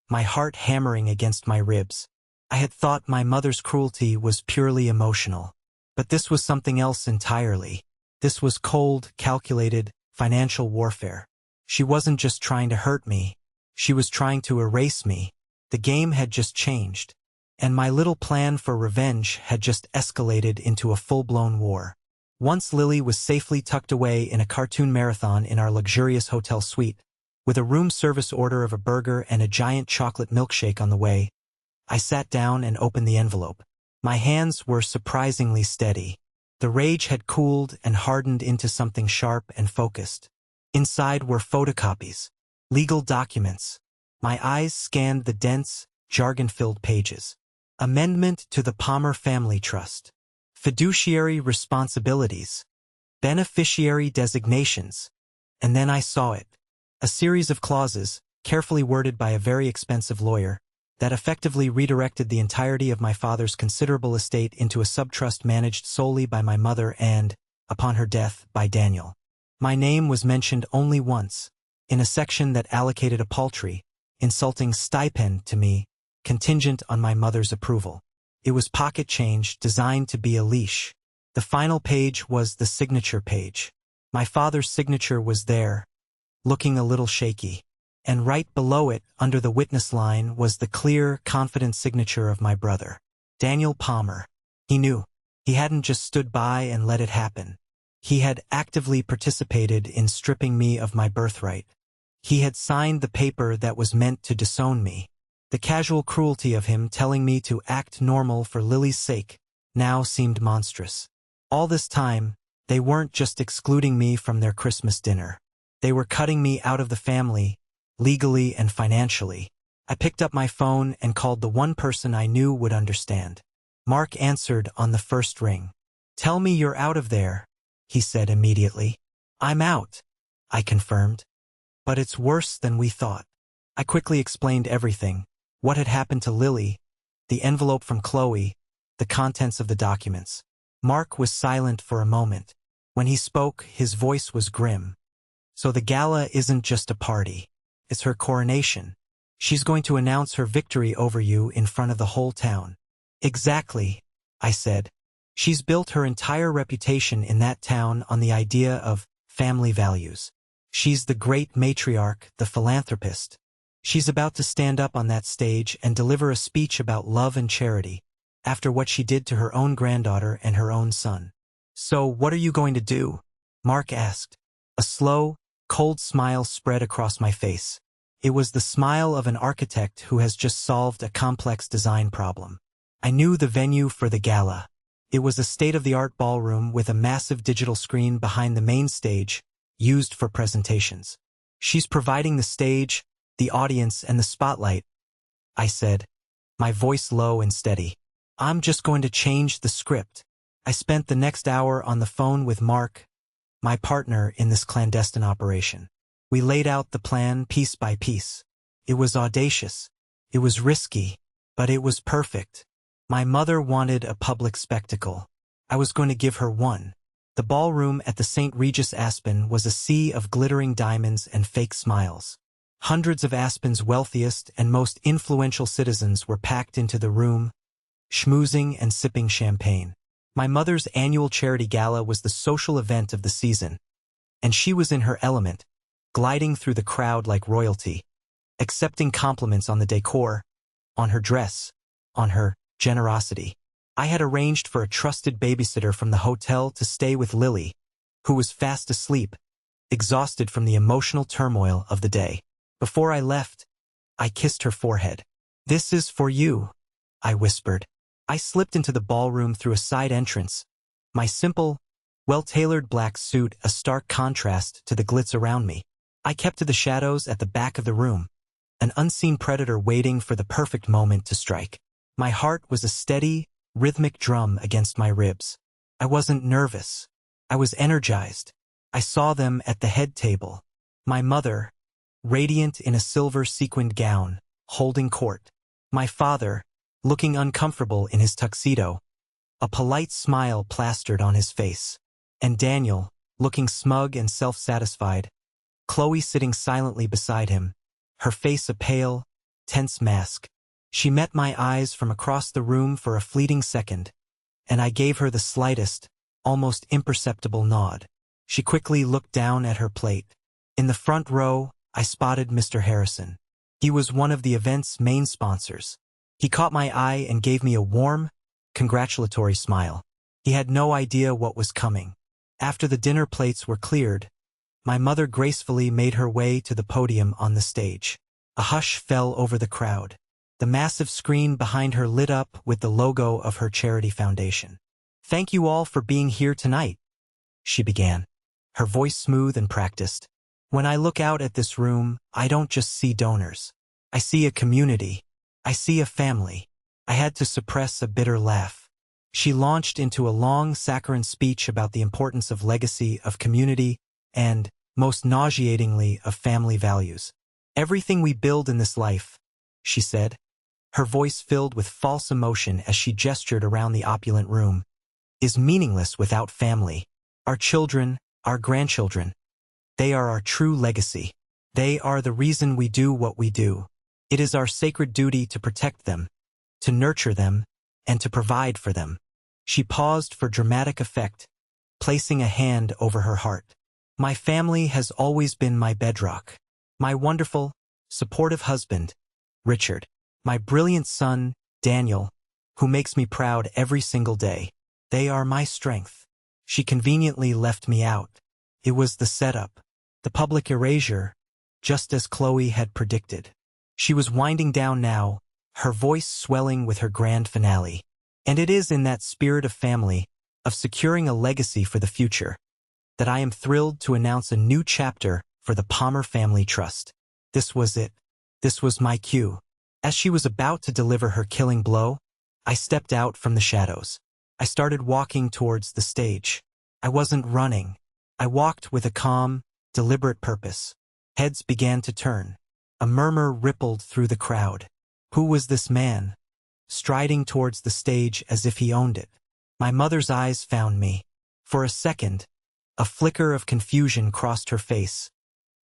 my heart hammering against my ribs. I had thought my mother's cruelty was purely emotional. But this was something else entirely. This was cold, calculated, financial warfare. She wasn't just trying to hurt me. She was trying to erase me. The game had just changed. And my little plan for revenge had just escalated into a full-blown war. Once Lily was safely tucked away in a cartoon marathon in our luxurious hotel suite, with a room service order of a burger and a giant chocolate milkshake on the way, I sat down and opened the envelope. My hands were surprisingly steady. The rage had cooled and hardened into something sharp and focused. Inside were photocopies, legal documents. My eyes scanned the dense, jargon-filled pages. Amendment to the Palmer Family Trust. Fiduciary responsibilities. Beneficiary designations. And then I saw it. A series of clauses, carefully worded by a very expensive lawyer, that effectively redirected the entirety of my father's considerable estate into a subtrust managed solely by my mother and, upon her death, by Daniel. My name was mentioned only once, in a section that allocated a paltry, insulting stipend to me, contingent on my mother's approval. It was pocket change designed to be a leash. The final page was the signature page. My father's signature was there, looking a little shaky. And right below it, under the witness line, was the clear, confident signature of my brother, Daniel Palmer. He knew. He hadn't just stood by and let it happen. He had actively participated in stripping me of my birthright. He had signed the paper that was meant to disown me. The casual cruelty of him telling me to act normal for Lily's sake now seemed monstrous. All this time, they weren't just excluding me from their Christmas dinner. They were cutting me out of the family, legally and financially. I picked up my phone and called the one person I knew would understand. Mark answered on the first ring. "Tell me you're out of there," he said immediately. "I'm out," I confirmed. "But it's worse than we thought." I quickly explained everything. What had happened to Lily, the envelope from Chloe, the contents of the documents. Mark was silent for a moment. When he spoke, his voice was grim. "So the gala isn't just a party. It's her coronation. She's going to announce her victory over you in front of the whole town." "Exactly," I said. "She's built her entire reputation in that town on the idea of family values. She's the great matriarch, the philanthropist. She's about to stand up on that stage and deliver a speech about love and charity, after what she did to her own granddaughter and her own son." "So what are you going to do?" Mark asked. A slow, cold smile spread across my face. It was the smile of an architect who has just solved a complex design problem. I knew the venue for the gala. It was a state-of-the-art ballroom with a massive digital screen behind the main stage, used for presentations. "She's providing the stage, the audience, and the spotlight," I said, my voice low and steady. "I'm just going to change the script." I spent the next hour on the phone with Mark, my partner in this clandestine operation. We laid out the plan piece by piece. It was audacious. It was risky, but it was perfect. My mother wanted a public spectacle. I was going to give her one. The ballroom at the St. Regis Aspen was a sea of glittering diamonds and fake smiles. Hundreds of Aspen's wealthiest and most influential citizens were packed into the room, schmoozing and sipping champagne. My mother's annual charity gala was the social event of the season, and she was in her element, gliding through the crowd like royalty, accepting compliments on the decor, on her dress, on her generosity. I had arranged for a trusted babysitter from the hotel to stay with Lily, who was fast asleep, exhausted from the emotional turmoil of the day. Before I left, I kissed her forehead. "This is for you," I whispered. I slipped into the ballroom through a side entrance, my simple, well-tailored black suit a stark contrast to the glitz around me. I kept to the shadows at the back of the room, an unseen predator waiting for the perfect moment to strike. My heart was a steady, rhythmic drum against my ribs. I wasn't nervous. I was energized. I saw them at the head table. My mother, radiant in a silver sequined gown, holding court. My father, looking uncomfortable in his tuxedo, a polite smile plastered on his face. And Daniel, looking smug and self-satisfied. Chloe sitting silently beside him, her face a pale, tense mask. She met my eyes from across the room for a fleeting second, and I gave her the slightest, almost imperceptible nod. She quickly looked down at her plate. In the front row, I spotted Mr. Harrison. He was one of the event's main sponsors. He caught my eye and gave me a warm, congratulatory smile. He had no idea what was coming. After the dinner plates were cleared, my mother gracefully made her way to the podium on the stage. A hush fell over the crowd. The massive screen behind her lit up with the logo of her charity foundation. "Thank you all for being here tonight," she began, her voice smooth and practiced. "When I look out at this room, I don't just see donors. I see a community. I see a family." I had to suppress a bitter laugh. She launched into a long, saccharine speech about the importance of legacy, of community, and, most nauseatingly, of family values. "Everything we build in this life," she said, her voice filled with false emotion as she gestured around the opulent room, "is meaningless without family. Our children, our grandchildren, they are our true legacy. They are the reason we do what we do. It is our sacred duty to protect them, to nurture them, and to provide for them." She paused for dramatic effect, placing a hand over her heart. "My family has always been my bedrock. My wonderful, supportive husband, Richard. My brilliant son, Daniel, who makes me proud every single day. They are my strength." She conveniently left me out. It was the setup, the public erasure, just as Chloe had predicted. She was winding down now, her voice swelling with her grand finale. "And it is in that spirit of family, of securing a legacy for the future, that I am thrilled to announce a new chapter for the Palmer Family Trust." This was it. This was my cue. As she was about to deliver her killing blow, I stepped out from the shadows. I started walking towards the stage. I wasn't running. I walked with a calm, deliberate purpose. Heads began to turn. A murmur rippled through the crowd. Who was this man, striding towards the stage as if he owned it? My mother's eyes found me. For a second, a flicker of confusion crossed her face.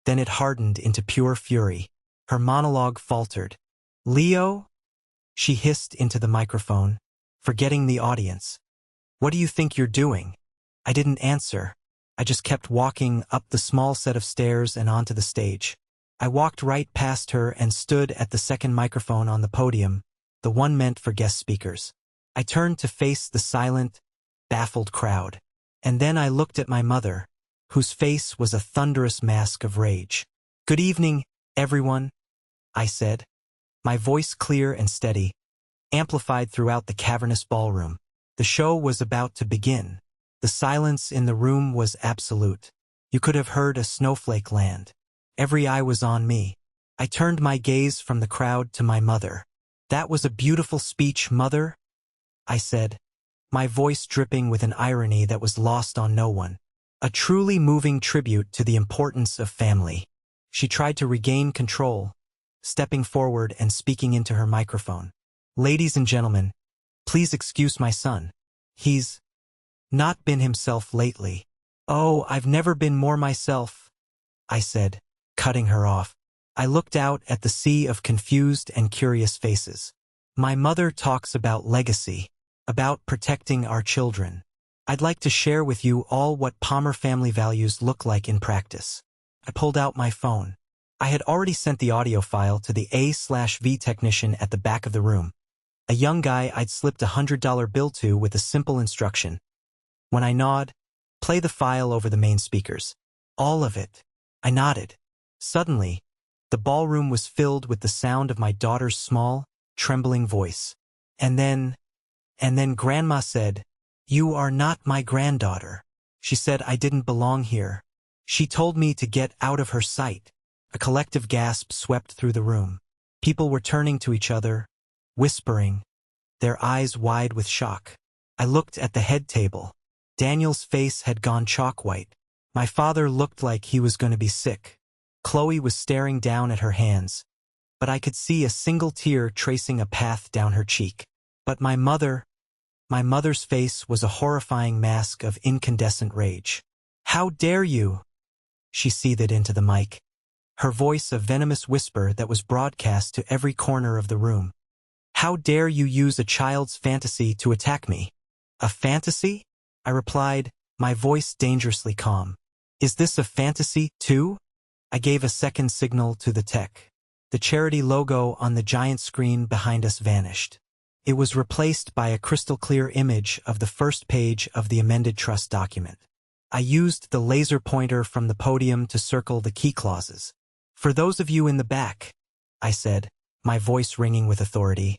Then it hardened into pure fury. Her monologue faltered. "Leo?" she hissed into the microphone, forgetting the audience. "What do you think you're doing?" I didn't answer. I just kept walking up the small set of stairs and onto the stage. I walked right past her and stood at the second microphone on the podium, the one meant for guest speakers. I turned to face the silent, baffled crowd. And then I looked at my mother, whose face was a thunderous mask of rage. "Good evening, everyone," I said, my voice clear and steady, amplified throughout the cavernous ballroom. The show was about to begin. The silence in the room was absolute. You could have heard a snowflake land. Every eye was on me. I turned my gaze from the crowd to my mother. "That was a beautiful speech, Mother," I said, my voice dripping with an irony that was lost on no one. "A truly moving tribute to the importance of family." She tried to regain control, stepping forward and speaking into her microphone. "Ladies and gentlemen, please excuse my son. He's not been himself lately." "Oh, I've never been more myself," I said, cutting her off. I looked out at the sea of confused and curious faces. "My mother talks about legacy, about protecting our children. I'd like to share with you all what Palmer family values look like in practice." I pulled out my phone. I had already sent the audio file to the A/V technician at the back of the room, a young guy I'd slipped a $100 bill to with a simple instruction. When I nod, play the file over the main speakers. All of it. I nodded. Suddenly, The ballroom was filled with the sound of my daughter's small, trembling voice. And then Grandma said, "You are not my granddaughter." She said I didn't belong here. She told me to get out of her sight. A collective gasp swept through the room. People were turning to each other, whispering, their eyes wide with shock. I looked at the head table. Daniel's face had gone chalk white. My father looked like he was going to be sick. Chloe was staring down at her hands, but I could see a single tear tracing a path down her cheek. But my mother's face was a horrifying mask of incandescent rage. "How dare you?" she seethed into the mic, her voice a venomous whisper that was broadcast to every corner of the room. "How dare you use a child's fantasy to attack me?" "A fantasy?" I replied, my voice dangerously calm. "Is this a fantasy, too?" I gave a second signal to the tech. The charity logo on the giant screen behind us vanished. It was replaced by a crystal-clear image of the first page of the amended trust document. I used the laser pointer from the podium to circle the key clauses. "For those of you in the back," I said, my voice ringing with authority,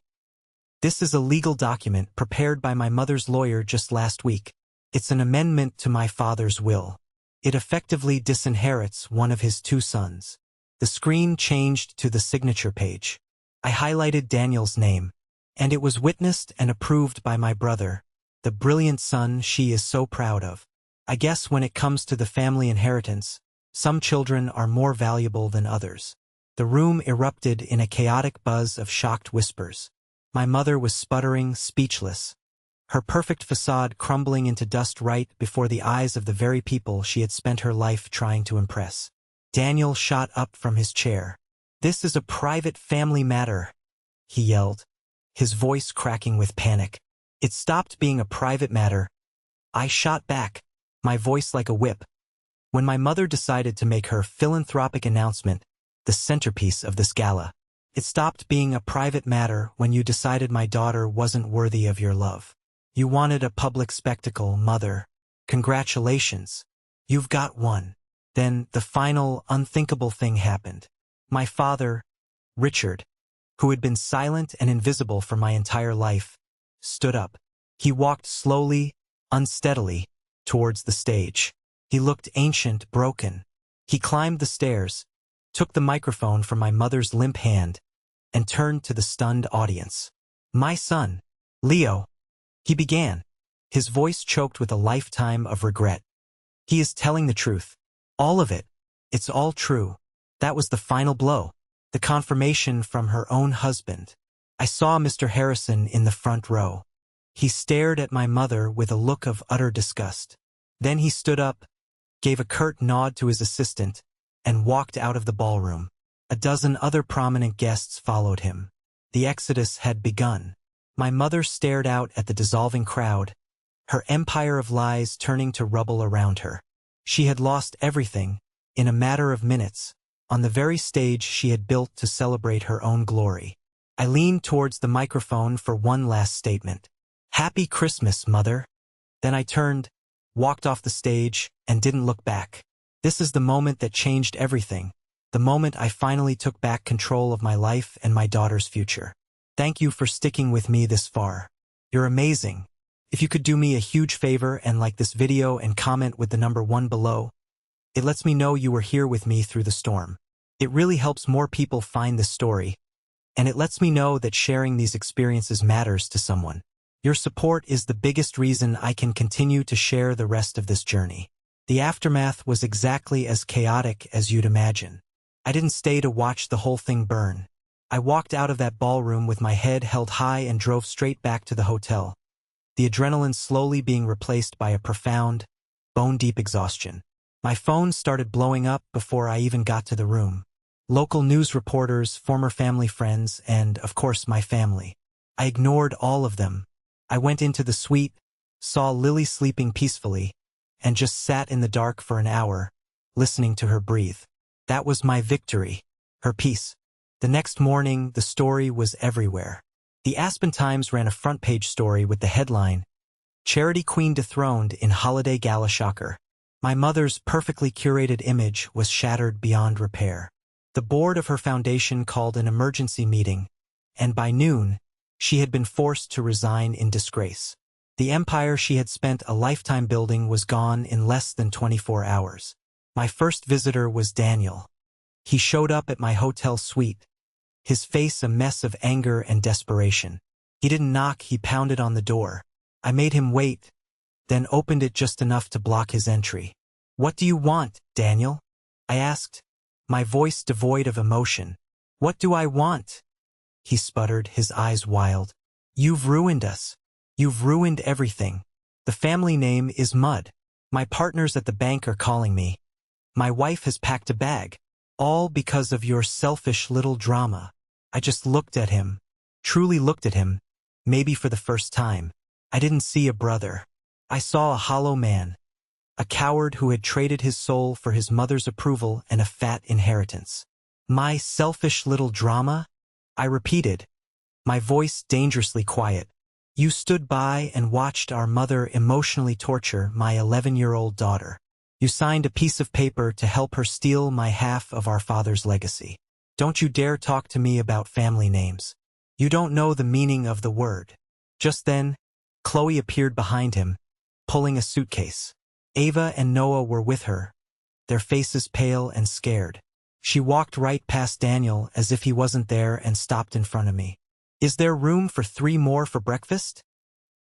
"this is a legal document prepared by my mother's lawyer just last week. It's an amendment to my father's will. It effectively disinherits one of his two sons." The screen changed to the signature page. I highlighted Daniel's name, and it was witnessed and approved by my brother, the brilliant son she is so proud of. I guess when it comes to the family inheritance, some children are more valuable than others. The room erupted in a chaotic buzz of shocked whispers. My mother was sputtering, speechless, her perfect facade crumbling into dust right before the eyes of the very people she had spent her life trying to impress. Daniel shot up from his chair. "This is a private family matter," he yelled, his voice cracking with panic. "It stopped being a private matter." I shot back, my voice like a whip. "When my mother decided to make her philanthropic announcement, the centerpiece of this gala, it stopped being a private matter when you decided my daughter wasn't worthy of your love. You wanted a public spectacle, Mother. Congratulations. You've got one." Then the final, unthinkable thing happened. My father, Richard, who had been silent and invisible for my entire life, stood up. He walked slowly, unsteadily, towards the stage. He looked ancient, broken. He climbed the stairs, took the microphone from my mother's limp hand, and turned to the stunned audience. "My son, Leo," he began, his voice choked with a lifetime of regret. "He is telling the truth. All of it. It's all true." That was the final blow. The confirmation from her own husband. I saw Mr. Harrison in the front row. He stared at my mother with a look of utter disgust. Then he stood up, gave a curt nod to his assistant, and walked out of the ballroom. A dozen other prominent guests followed him. The exodus had begun. My mother stared out at the dissolving crowd, her empire of lies turning to rubble around her. She had lost everything, in a matter of minutes, on the very stage she had built to celebrate her own glory. I leaned towards the microphone for one last statement. "Happy Christmas, Mother." Then I turned, walked off the stage, and didn't look back. This is the moment that changed everything, the moment I finally took back control of my life and my daughter's future. Thank you for sticking with me this far. You're amazing. If you could do me a huge favor and like this video and comment with the number 1 below, it lets me know you were here with me through the storm. It really helps more people find this story, and it lets me know that sharing these experiences matters to someone. Your support is the biggest reason I can continue to share the rest of this journey. The aftermath was exactly as chaotic as you'd imagine. I didn't stay to watch the whole thing burn. I walked out of that ballroom with my head held high and drove straight back to the hotel, the adrenaline slowly being replaced by a profound, bone-deep exhaustion. My phone started blowing up before I even got to the room. Local news reporters, former family friends, and, of course, my family. I ignored all of them. I went into the suite, saw Lily sleeping peacefully, and just sat in the dark for an hour, listening to her breathe. That was my victory, her peace. The next morning, the story was everywhere. The Aspen Times ran a front-page story with the headline, "Charity Queen Dethroned in Holiday Gala Shocker." My mother's perfectly curated image was shattered beyond repair. The board of her foundation called an emergency meeting, and by noon, she had been forced to resign in disgrace. The empire she had spent a lifetime building was gone in less than 24 hours. My first visitor was Daniel. He showed up at my hotel suite, his face a mess of anger and desperation. He didn't knock, he pounded on the door. I made him wait, then opened it just enough to block his entry. "What do you want, Daniel?" I asked, my voice devoid of emotion. "What do I want?" he sputtered, his eyes wild. "You've ruined us. You've ruined everything. The family name is Mud. My partners at the bank are calling me. My wife has packed a bag. All because of your selfish little drama." I just looked at him, truly looked at him, maybe for the first time. I didn't see a brother. I saw a hollow man, a coward who had traded his soul for his mother's approval and a fat inheritance. "My selfish little drama?" I repeated, my voice dangerously quiet. "You stood by and watched our mother emotionally torture my 11-year-old daughter. You signed a piece of paper to help her steal my half of our father's legacy. Don't you dare talk to me about family names. You don't know the meaning of the word." Just then, Chloe appeared behind him, pulling a suitcase. Ava and Noah were with her, their faces pale and scared. She walked right past Daniel as if he wasn't there and stopped in front of me. "Is there room for 3 more for breakfast?"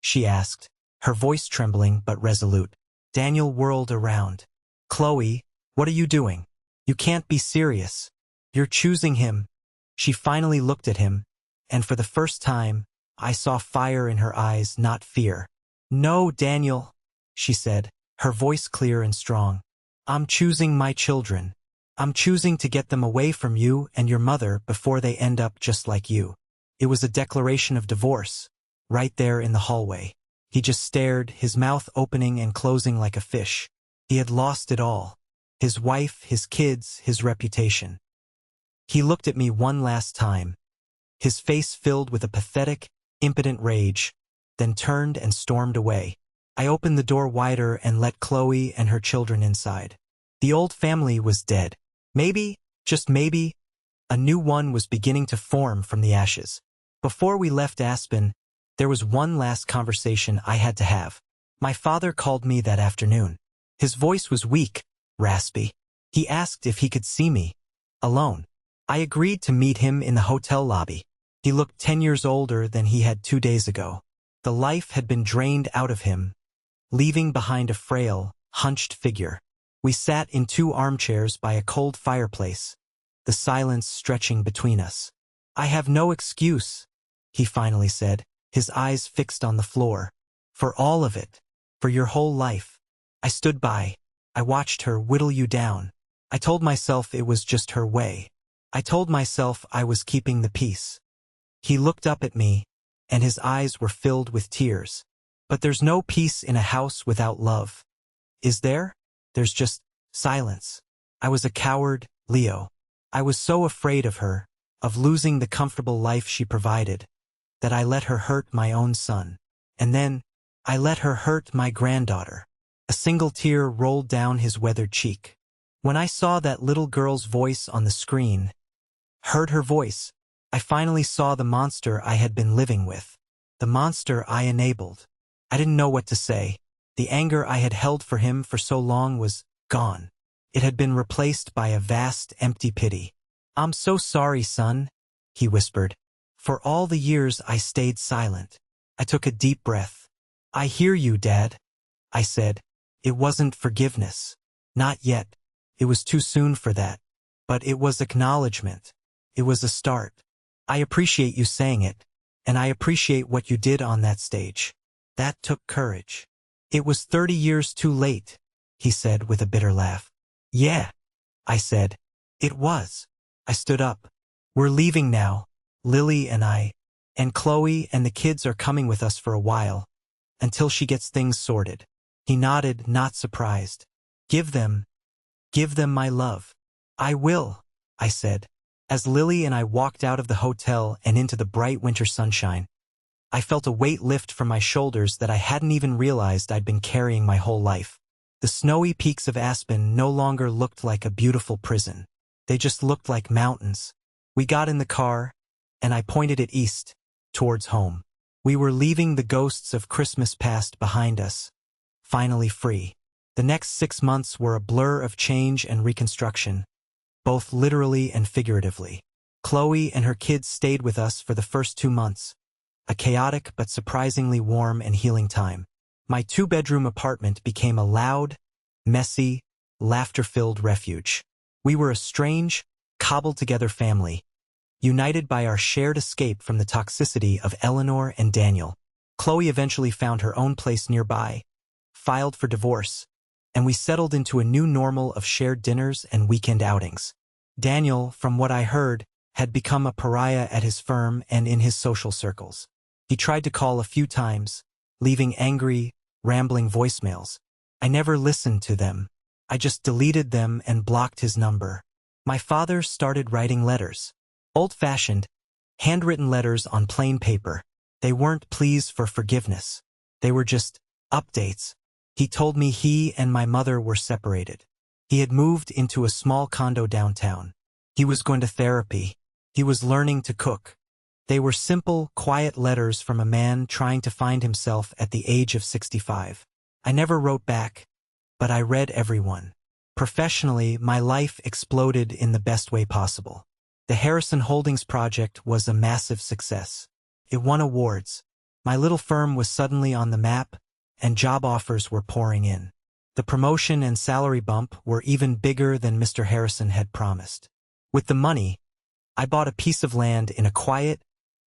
she asked, her voice trembling but resolute. Daniel whirled around. "Chloe, what are you doing? You can't be serious. You're choosing him." She finally looked at him, and for the first time, I saw fire in her eyes, not fear. "No, Daniel," she said, her voice clear and strong. "I'm choosing my children. I'm choosing to get them away from you and your mother before they end up just like you." It was a declaration of divorce, right there in the hallway. He just stared, his mouth opening and closing like a fish. He had lost it all. His wife, his kids, his reputation. He looked at me one last time, his face filled with a pathetic, impotent rage, then turned and stormed away. I opened the door wider and let Chloe and her children inside. The old family was dead. Maybe, just maybe, a new one was beginning to form from the ashes. Before we left Aspen, there was one last conversation I had to have. My father called me that afternoon. His voice was weak, raspy. He asked if he could see me, alone. I agreed to meet him in the hotel lobby. He looked 10 years older than he had 2 days ago. The life had been drained out of him, leaving behind a frail, hunched figure. We sat in 2 armchairs by a cold fireplace, the silence stretching between us. "I have no excuse," he finally said, his eyes fixed on the floor. "For all of it. For your whole life." I stood by. I watched her whittle you down. I told myself it was just her way. I told myself I was keeping the peace. He looked up at me, and his eyes were filled with tears. "But there's no peace in a house without love. Is there? There's just silence." I was a coward, Leo. I was so afraid of her, of losing the comfortable life she provided, that I let her hurt my own son. And then, I let her hurt my granddaughter. A single tear rolled down his weathered cheek. When I saw that little girl's voice on the screen, heard her voice, I finally saw the monster I had been living with. The monster I enabled. I didn't know what to say. The anger I had held for him for so long was gone. It had been replaced by a vast, empty pity. "I'm so sorry, son," he whispered. "For all the years I stayed silent." I took a deep breath. "I hear you, Dad," I said. It wasn't forgiveness. Not yet. It was too soon for that. But it was acknowledgement. It was a start. "I appreciate you saying it, and I appreciate what you did on that stage. That took courage." "It was 30 years too late," he said with a bitter laugh. "Yeah," I said. "It was." I stood up. "We're leaving now, Lily and I, and Chloe and the kids are coming with us for a while, until she gets things sorted." He nodded, not surprised. Give them my love." "I will," I said. As Lily and I walked out of the hotel and into the bright winter sunshine, I felt a weight lift from my shoulders that I hadn't even realized I'd been carrying my whole life. The snowy peaks of Aspen no longer looked like a beautiful prison. They just looked like mountains. We got in the car, and I pointed it east, towards home. We were leaving the ghosts of Christmas past behind us, finally free. The next 6 months were a blur of change and reconstruction, both literally and figuratively. Chloe and her kids stayed with us for the first 2 months, a chaotic but surprisingly warm and healing time. My 2-bedroom apartment became a loud, messy, laughter-filled refuge. We were a strange, cobbled-together family, united by our shared escape from the toxicity of Eleanor and Daniel. Chloe eventually found her own place nearby, filed for divorce, and we settled into a new normal of shared dinners and weekend outings. Daniel, from what I heard, had become a pariah at his firm and in his social circles. He tried to call a few times, leaving angry, rambling voicemails. I never listened to them. I just deleted them and blocked his number. My father started writing letters. Old-fashioned, handwritten letters on plain paper. They weren't pleas for forgiveness. They were just updates. He told me he and my mother were separated. He had moved into a small condo downtown. He was going to therapy. He was learning to cook. They were simple, quiet letters from a man trying to find himself at the age of 65. I never wrote back, but I read every one. Professionally, my life exploded in the best way possible. The Harrison Holdings project was a massive success. It won awards. My little firm was suddenly on the map, and job offers were pouring in. The promotion and salary bump were even bigger than Mr. Harrison had promised. With the money, I bought a piece of land in a quiet,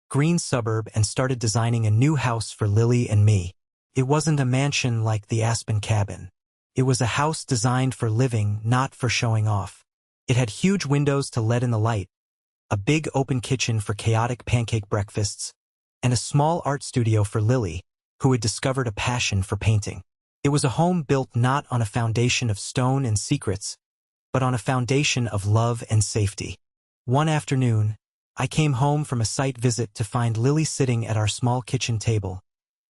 green suburb and started designing a new house for Lily and me. It wasn't a mansion like the Aspen cabin. It was a house designed for living, not for showing off. It had huge windows to let in the light, a big open kitchen for chaotic pancake breakfasts, and a small art studio for Lily, who had discovered a passion for painting. It was a home built not on a foundation of stone and secrets, but on a foundation of love and safety. One afternoon, I came home from a site visit to find Lily sitting at our small kitchen table,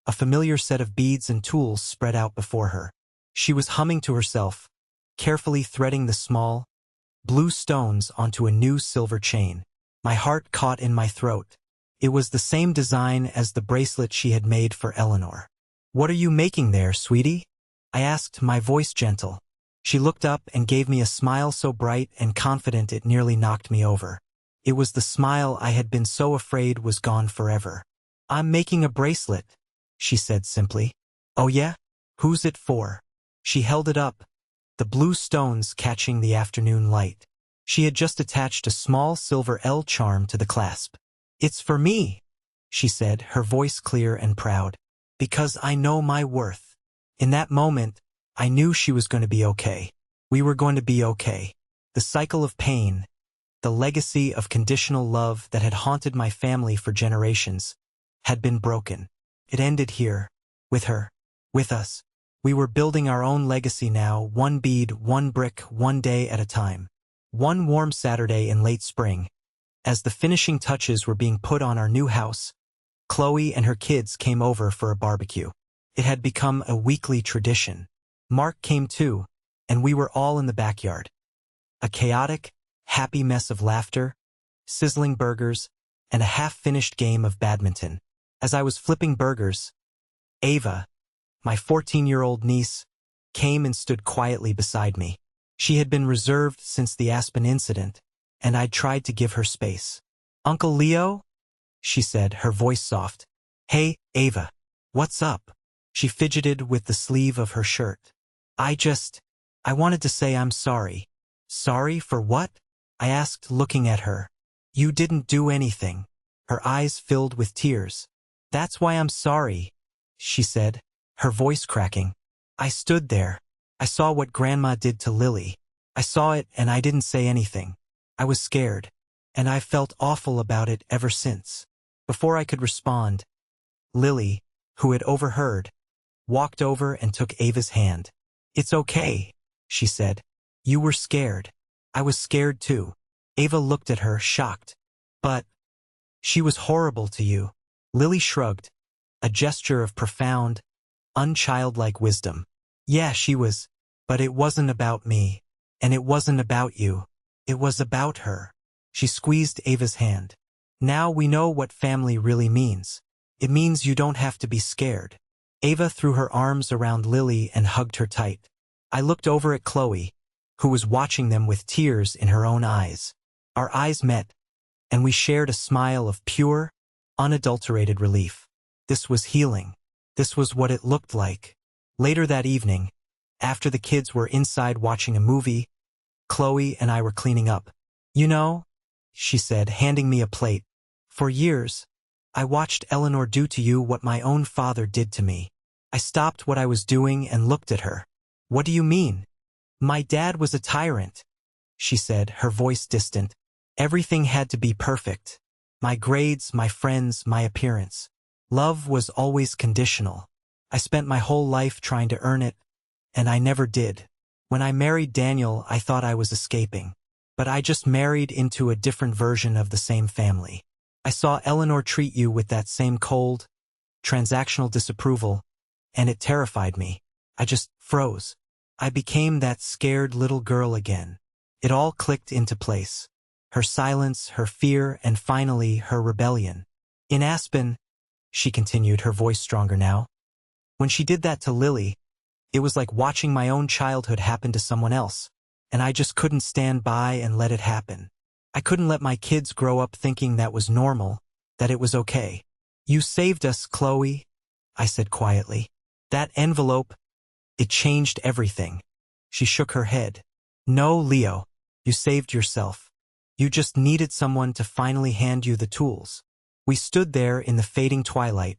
a familiar set of beads and tools spread out before her. She was humming to herself, carefully threading the small, blue stones onto a new silver chain. My heart caught in my throat. It was the same design as the bracelet she had made for Eleanor. "What are you making there, sweetie?" I asked, my voice gentle. She looked up and gave me a smile so bright and confident it nearly knocked me over. It was the smile I had been so afraid was gone forever. "I'm making a bracelet," she said simply. "Oh yeah? Who's it for?" She held it up, the blue stones catching the afternoon light. She had just attached a small silver L charm to the clasp. "It's for me," she said, her voice clear and proud. "Because I know my worth." In that moment, I knew she was going to be okay. We were going to be okay. The cycle of pain, the legacy of conditional love that had haunted my family for generations, had been broken. It ended here, with her, with us. We were building our own legacy now, one bead, one brick, one day at a time. One warm Saturday in late spring, as the finishing touches were being put on our new house, Chloe and her kids came over for a barbecue. It had become a weekly tradition. Mark came too, and we were all in the backyard. A chaotic, happy mess of laughter, sizzling burgers, and a half-finished game of badminton. As I was flipping burgers, Ava, my 14-year-old niece, came and stood quietly beside me. She had been reserved since the Aspen incident, and I'd tried to give her space. "Uncle Leo?" she said, her voice soft. "Hey, Ava. What's up?" She fidgeted with the sleeve of her shirt. I wanted to say I'm sorry." "Sorry for what?" I asked, looking at her. "You didn't do anything." Her eyes filled with tears. "That's why I'm sorry," she said, her voice cracking. "I stood there. I saw what Grandma did to Lily. I saw it and I didn't say anything. I was scared, and I've felt awful about it ever since." Before I could respond, Lily, who had overheard, walked over and took Ava's hand. "It's okay," she said. "You were scared. I was scared too." Ava looked at her, shocked. "But she was horrible to you." Lily shrugged, a gesture of profound, unchildlike wisdom. "Yeah, she was, but it wasn't about me, and it wasn't about you." It was about her. She squeezed Ava's hand. Now we know what family really means. It means you don't have to be scared. Ava threw her arms around Lily and hugged her tight. I looked over at Chloe, who was watching them with tears in her own eyes. Our eyes met, and we shared a smile of pure, unadulterated relief. This was healing. This was what it looked like. Later that evening, after the kids were inside watching a movie, Chloe and I were cleaning up. You know, she said, handing me a plate. For years, I watched Eleanor do to you what my own father did to me. I stopped what I was doing and looked at her. What do you mean? My dad was a tyrant, she said, her voice distant. Everything had to be perfect. My grades, my friends, my appearance. Love was always conditional. I spent my whole life trying to earn it, and I never did. When I married Daniel, I thought I was escaping. But I just married into a different version of the same family. I saw Eleanor treat you with that same cold, transactional disapproval, and it terrified me. I just froze. I became that scared little girl again. It all clicked into place. Her silence, her fear, and finally her rebellion. In Aspen, she continued, her voice stronger now, when she did that to Lily, it was like watching my own childhood happen to someone else, and I just couldn't stand by and let it happen. I couldn't let my kids grow up thinking that was normal, that it was okay. You saved us, Chloe, I said quietly. That envelope, it changed everything. She shook her head. No, Leo, you saved yourself. You just needed someone to finally hand you the tools. We stood there in the fading twilight,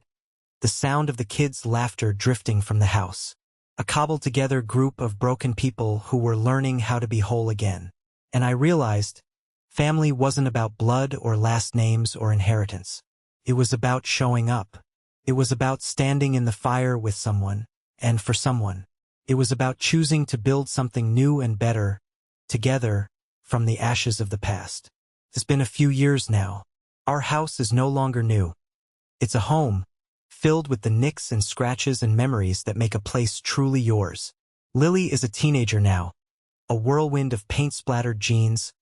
the sound of the kids' laughter drifting from the house. A cobbled-together group of broken people who were learning how to be whole again. And I realized, family wasn't about blood or last names or inheritance. It was about showing up. It was about standing in the fire with someone, and for someone. It was about choosing to build something new and better, together, from the ashes of the past. It's been a few years now. Our house is no longer new. It's a home, filled with the nicks and scratches and memories that make a place truly yours. Lily is a teenager now, a whirlwind of paint-splattered jeans,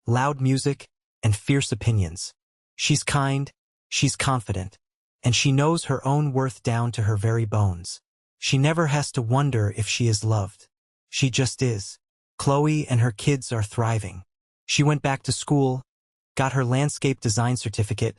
loud music, and fierce opinions. She's kind, she's confident, and she knows her own worth down to her very bones. She never has to wonder if she is loved. She just is. Chloe and her kids are thriving. She went back to school, got her landscape design certificate,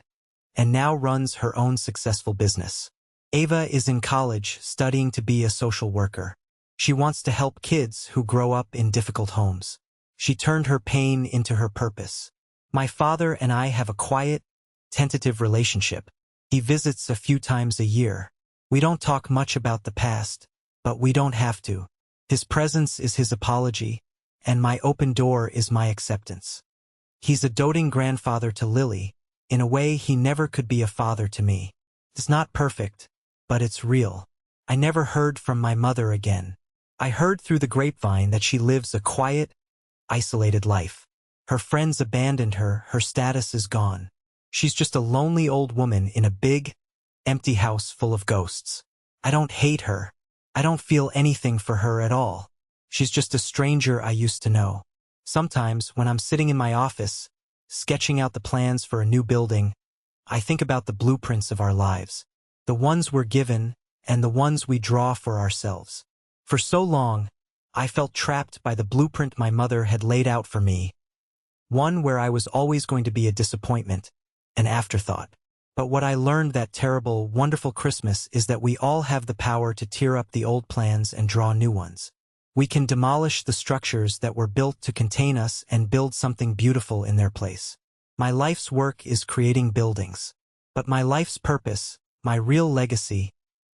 and now runs her own successful business. Ava is in college studying to be a social worker. She wants to help kids who grow up in difficult homes. She turned her pain into her purpose. My father and I have a quiet, tentative relationship. He visits a few times a year. We don't talk much about the past, but we don't have to. His presence is his apology, and my open door is my acceptance. He's a doting grandfather to Lily, in a way he never could be a father to me. It's not perfect, but it's real. I never heard from my mother again. I heard through the grapevine that she lives a quiet, isolated life. Her friends abandoned her, her status is gone. She's just a lonely old woman in a big, empty house full of ghosts. I don't hate her. I don't feel anything for her at all. She's just a stranger I used to know. Sometimes, when I'm sitting in my office, sketching out the plans for a new building, I think about the blueprints of our lives. The ones we're given, and the ones we draw for ourselves. For so long, I felt trapped by the blueprint my mother had laid out for me. One where I was always going to be a disappointment, an afterthought. But what I learned that terrible, wonderful Christmas is that we all have the power to tear up the old plans and draw new ones. We can demolish the structures that were built to contain us and build something beautiful in their place. My life's work is creating buildings. But my life's purpose, my real legacy,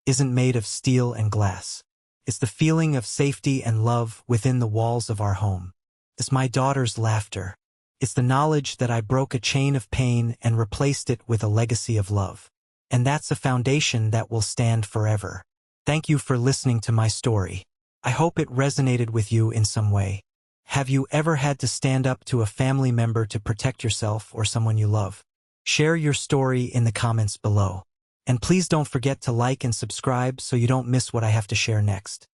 isn't made of steel and glass. It's the feeling of safety and love within the walls of our home. It's my daughter's laughter. It's the knowledge that I broke a chain of pain and replaced it with a legacy of love. And that's a foundation that will stand forever. Thank you for listening to my story. I hope it resonated with you in some way. Have you ever had to stand up to a family member to protect yourself or someone you love? Share your story in the comments below. And please don't forget to like and subscribe so you don't miss what I have to share next.